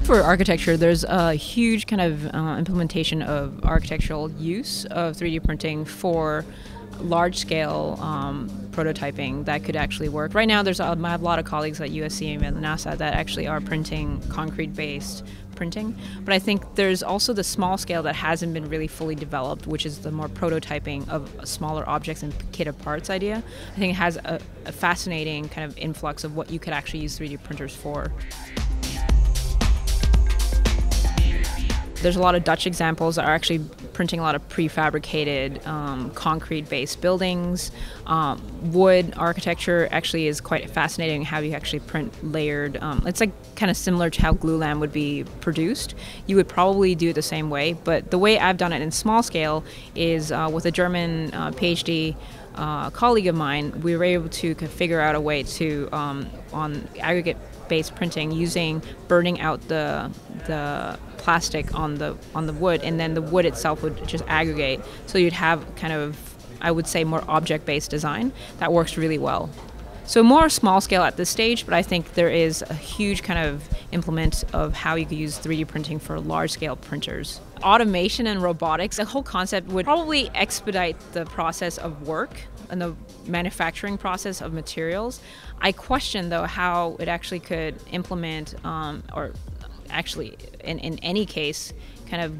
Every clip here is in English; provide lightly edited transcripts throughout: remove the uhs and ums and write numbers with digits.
For architecture, there's a huge kind of implementation of architectural use of 3D printing for large-scale prototyping that could actually work. Right now, I have a lot of colleagues at USC and NASA that actually are printing concrete-based printing, but I think there's also the small scale that hasn't been really fully developed, which is the more prototyping of smaller objects and kitted parts idea. I think it has a fascinating kind of influx of what you could actually use 3D printers for. There's a lot of Dutch examples that are actually printing a lot of prefabricated concrete-based buildings. Wood architecture actually is quite fascinating, how you actually print layered. It's like kind of similar to how glulam would be produced. You would probably do it the same way, but the way I've done it in small scale is with a German PhD colleague of mine. We were able to figure out a way to, on aggregate-based printing, using burning out the plastic on the wood, and then the wood itself would just aggregate. So you'd have kind of, I would say, more object-based design that works really well. So more small scale at this stage, but I think there is a huge kind of implement of how you could use 3D printing for large scale printers. Automation and robotics, the whole concept would probably expedite the process of work and the manufacturing process of materials. I question though how it actually could implement or actually in any case kind of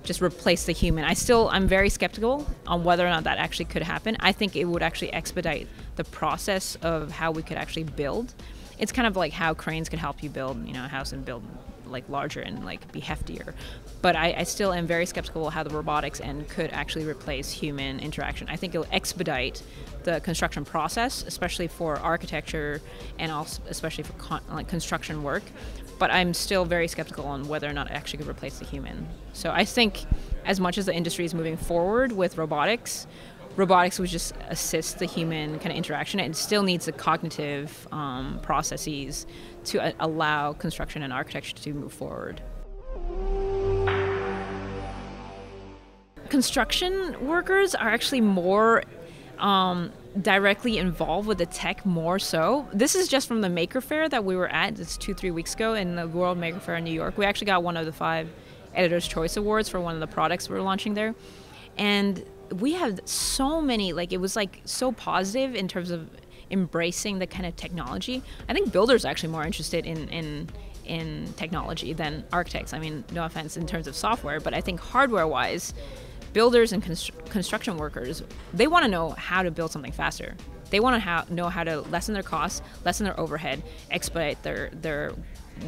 just replace the human. I'm very skeptical on whether or not that actually could happen. I think it would actually expedite the process of how we could actually build. It's kind of like how cranes could help you build, a house and build like larger and like be heftier. But I still am very skeptical how the robotics end could actually replace human interaction. I think it'll expedite the construction process, especially for architecture and also especially for construction work. But I'm still very skeptical on whether or not it actually could replace the human. So I think as much as the industry is moving forward with robotics would just assist the human kind of interaction. It still needs the cognitive processes to allow construction and architecture to move forward. Construction workers are actually more directly involved with the tech more so. This is just from the Maker Faire that we were at. It's 2-3 weeks ago in the World Maker Faire in New York. We actually got one of the 5 Editor's Choice Awards for one of the products we were launching there. And we had so many, it was so positive in terms of embracing the kind of technology. I think builders are actually more interested in technology than architects. I mean, no offense in terms of software, but I think hardware-wise, builders and construction workers, they want to know how to build something faster. They want to know how to lessen their costs, lessen their overhead, expedite their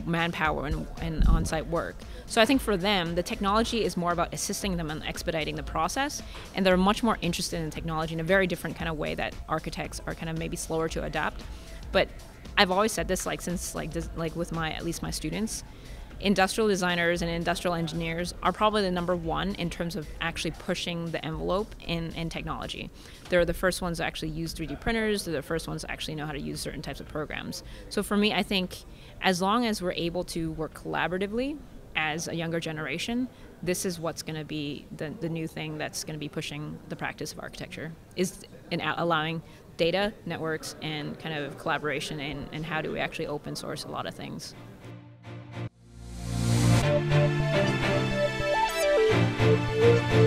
manpower and on-site work. So I think for them, the technology is more about assisting them in expediting the process, and they're much more interested in technology in a very different kind of way that architects are kind of maybe slower to adapt. But I've always said this, since with at least my students, industrial designers and industrial engineers are probably the number one in terms of actually pushing the envelope in technology. They're the first ones to actually use 3D printers. They're the first ones to actually know how to use certain types of programs. So for me, I think as long as we're able to work collaboratively as a younger generation, this is what's going to be the new thing that's going to be pushing the practice of architecture, is in allowing data, networks, and kind of collaboration, and how do we actually open source a lot of things. Thank you.